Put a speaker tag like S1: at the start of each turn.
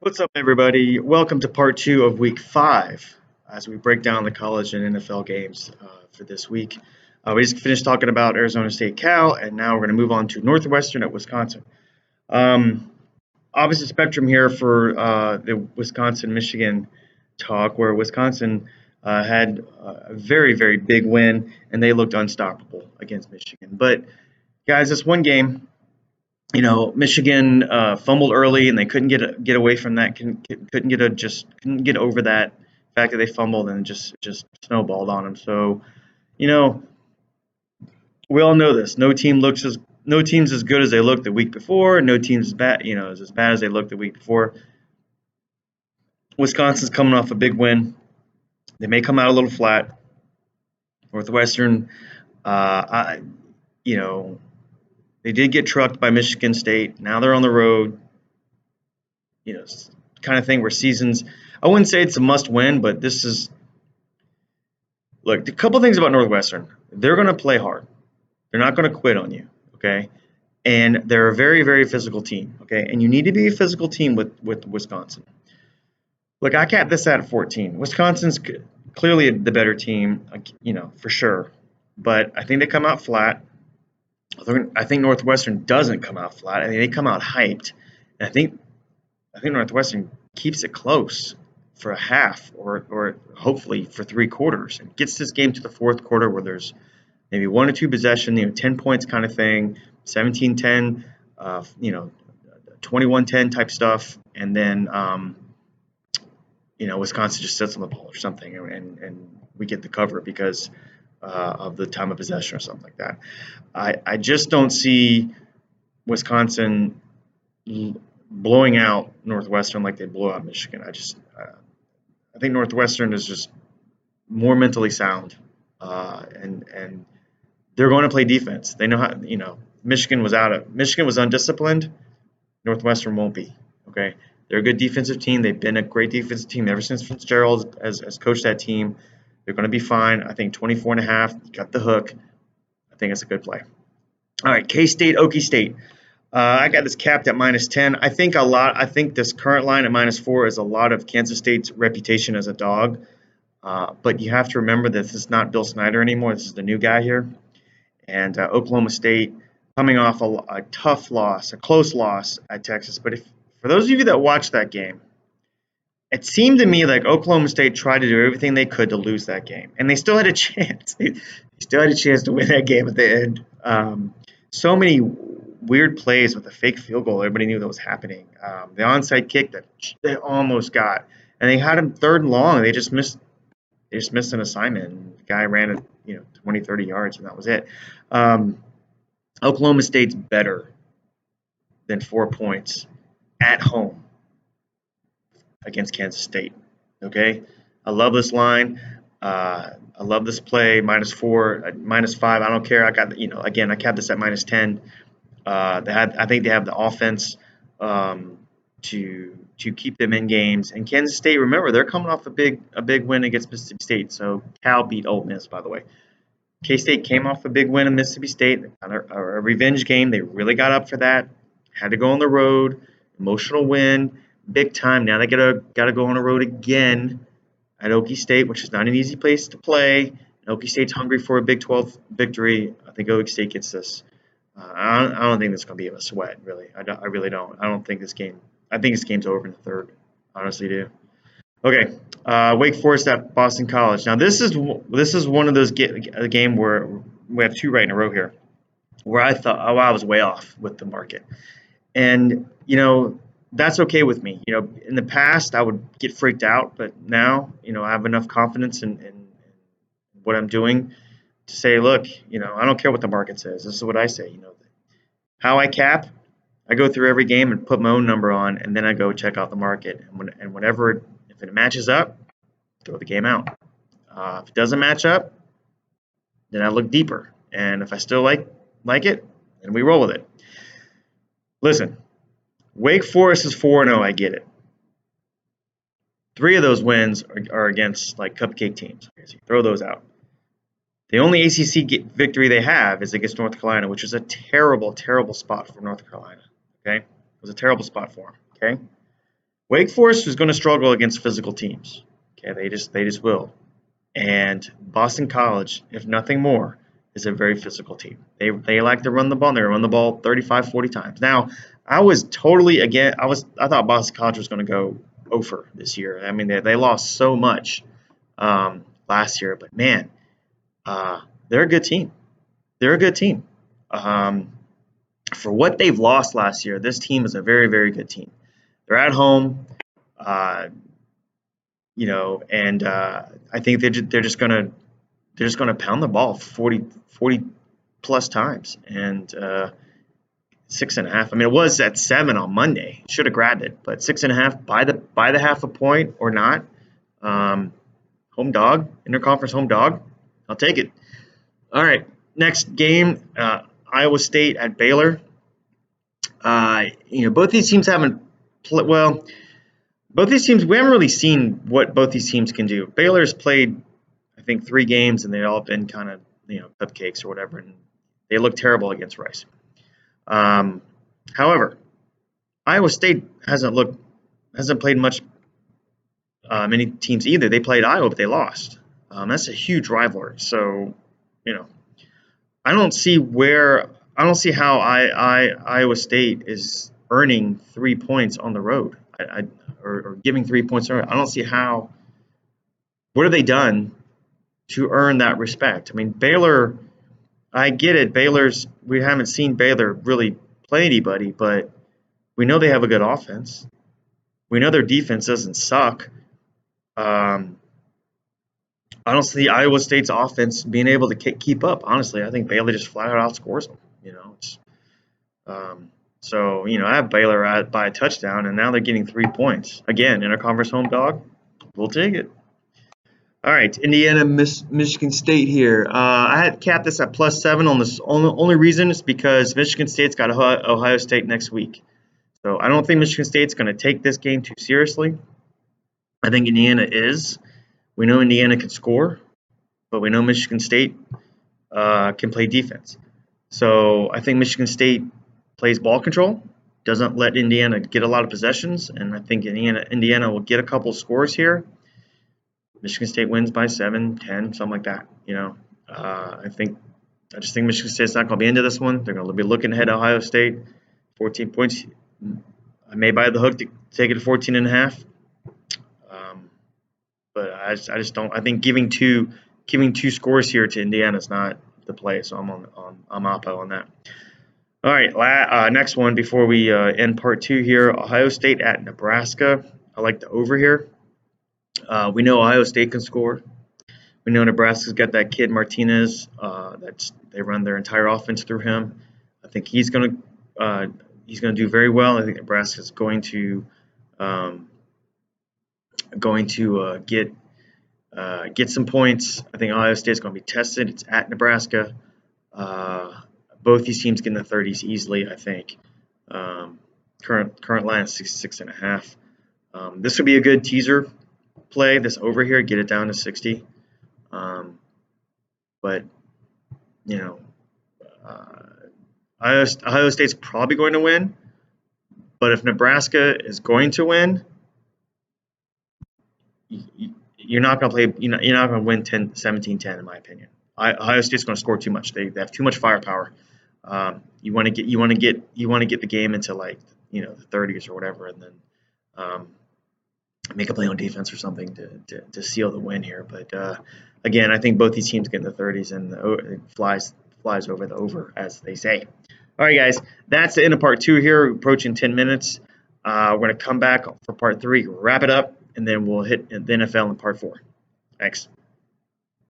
S1: What's up, everybody? Welcome to part two of week five as we break down the college and NFL games for this week. We just finished talking about Arizona State Cal, and now we're going to move on to Northwestern at Wisconsin. Um, Obviously, spectrum here for the Wisconsin Michigan talk, where Wisconsin had a very, very big win, and they looked unstoppable against Michigan. But, guys, this one game, Michigan fumbled early and they couldn't get away from that. Couldn't get over that fact that they fumbled and just snowballed on them. So you know we all know this. No team's as good as they looked the week before. No team's as bad is as bad as they looked the week before. Wisconsin's coming off a big win. They may come out a little flat. Northwestern, I you know they did get trucked by Michigan State. Now they're on the road. Kind of thing where seasons, I wouldn't say it's a must win, but this is, look, a couple things about Northwestern. They're going to play hard. They're not going to quit on you, okay? And they're a very, very physical team, okay? And you need to be a physical team with Wisconsin. Look, I capped this at 14. Wisconsin's clearly the better team, for sure. But I think they come out flat. I think Northwestern doesn't come out flat. I think they come out hyped. And I think Northwestern keeps it close for a half or hopefully for three quarters and gets this game to the fourth quarter where there's maybe one or two possession, 10 points kind of thing, 17-10, 21-10 type stuff. And then, Wisconsin just sits on the ball or something and we get the cover because of the time of possession or something like that. I just don't see Wisconsin blowing out Northwestern like they blew out Michigan. I think Northwestern is just more mentally sound, and they're going to play defense. They know how. Michigan was undisciplined. Northwestern won't be. Okay, they're a good defensive team. They've been a great defensive team ever since Fitzgerald has coached that team. They're going to be fine. I think 24.5 got the hook. I think it's a good play. All right, K-State, Okie State. I got this capped at -10. I think this current line at -4 is a lot of Kansas State's reputation as a dog. But you have to remember that this is not Bill Snyder anymore. This is the new guy here. And Oklahoma State coming off a tough loss, a close loss at Texas. But for those of you that watched that game, it seemed to me like Oklahoma State tried to do everything they could to lose that game. And they still had a chance. They still had a chance to win that game at the end. So many weird plays with a fake field goal. Everybody knew that was happening. The onside kick that they almost got, and they had him third and long. And they just missed an assignment. The guy ran it, 20, 30 yards, and that was it. Oklahoma State's better than 4 points at home against Kansas State. Okay, I love this line. I love this play. -4, -5. I don't care. I got again. I capped this at -10. I think they have the offense to keep them in games. And Kansas State, remember, they're coming off a big win against Mississippi State. So Cal beat Ole Miss, by the way. K-State came off a big win in Mississippi State, a revenge game. They really got up for that. Had to go on the road, emotional win, big time. Now they got to go on the road again at Okie State, which is not an easy place to play. Okie State's hungry for a Big 12 victory. I think Okie State gets this. I don't think this is going to be a sweat, really. I really don't. I think this game's over in the third. Honestly, do. Okay, Wake Forest at Boston College. Now this is one of those a game where we have two right in a row here, where I thought, I was way off with the market, and that's okay with me. In the past I would get freaked out, but now I have enough confidence in what I'm doing to say, look, I don't care what the market says. This is what I say. How I cap, I go through every game and put my own number on, and then I go check out the market. And if it matches up, throw the game out. If it doesn't match up, then I look deeper. And if I still like it, then we roll with it. Listen, Wake Forest is 4-0. I get it. 3 of those wins are against like cupcake teams. So you throw those out. The only ACC victory they have is against North Carolina, which is a terrible, terrible spot for North Carolina. Okay, it was a terrible spot for them. Okay, Wake Forest is going to struggle against physical teams. Okay, they just will. And Boston College, if nothing more, is a very physical team. They like to run the ball. They run the ball 35, 40 times. Now, I was totally again. I thought Boston College was going to go over this year. I mean, they lost so much last year, but man, they're a good team. They're a good team. Um, for what they've lost last year, this team is a very, very good team. They're at home, uh, and I think they're just gonna pound the ball 40 plus times and 6.5. I mean, it was at 7 on Monday. Should have grabbed it, but 6.5 by the half a point or not. Home dog, interconference home dog. I'll take it. All right, next game, Iowa State at Baylor. Both these teams haven't played well. Both these teams, we haven't really seen what both these teams can do. Baylor's played, I think, 3 games, and they've all been kind of, cupcakes or whatever, and they look terrible against Rice. However, Iowa State hasn't played many teams either. They played Iowa, but they lost. That's a huge rivalry. So, I don't see how Iowa State is earning 3 points on the road, or giving 3 points on the road. I don't see how. What have they done to earn that respect? I mean, Baylor. I get it. We haven't seen Baylor really play anybody, but we know they have a good offense. We know their defense doesn't suck. I don't see Iowa State's offense being able to keep up. Honestly, I think Baylor just flat out outscores them. I have Baylor by a touchdown, and now they're getting 3 points again. Interconference home dog. We'll take it. All right, Indiana, Michigan State here. I had capped this at +7 on this. Only reason is because Michigan State's got Ohio State next week. So I don't think Michigan State's going to take this game too seriously. I think Indiana is. We know Indiana can score, but we know Michigan State can play defense. So I think Michigan State plays ball control, doesn't let Indiana get a lot of possessions, and I think Indiana will get a couple scores here. Michigan State wins by 7, 10, something like that. I just think Michigan State's not going to be into this one. They're going to be looking ahead to Ohio State. 14 points. I may buy the hook to take it to 14.5. But I just don't. I think giving two scores here to Indiana is not the play. So I'm oppo on that. All right, next one before we end part 2 here. Ohio State at Nebraska. I like the over here. We know Ohio State can score. We know Nebraska's got that kid Martinez. They run their entire offense through him. I think he's gonna do very well. I think Nebraska's going to get some points. I think Ohio State's going to be tested. It's at Nebraska. Both these teams get in the 30s easily, I think. Current line is 6.5. This would be a good teaser play. This over here, get it down to 60. But Ohio State's probably going to win. But if Nebraska is going to win, you're not going to play. You're not going to win 17-10, in my opinion. Ohio State's going to score too much. They have too much firepower. You want to get the game into the 30s or whatever, and then make a play on defense or something to seal the win here. But again, I think both these teams get in the 30s, and it flies over the over, as they say. All right, guys, that's the end of part 2 here. We're approaching 10 minutes. We're going to come back for part 3, wrap it up, and then we'll hit the NFL in part 4. Thanks.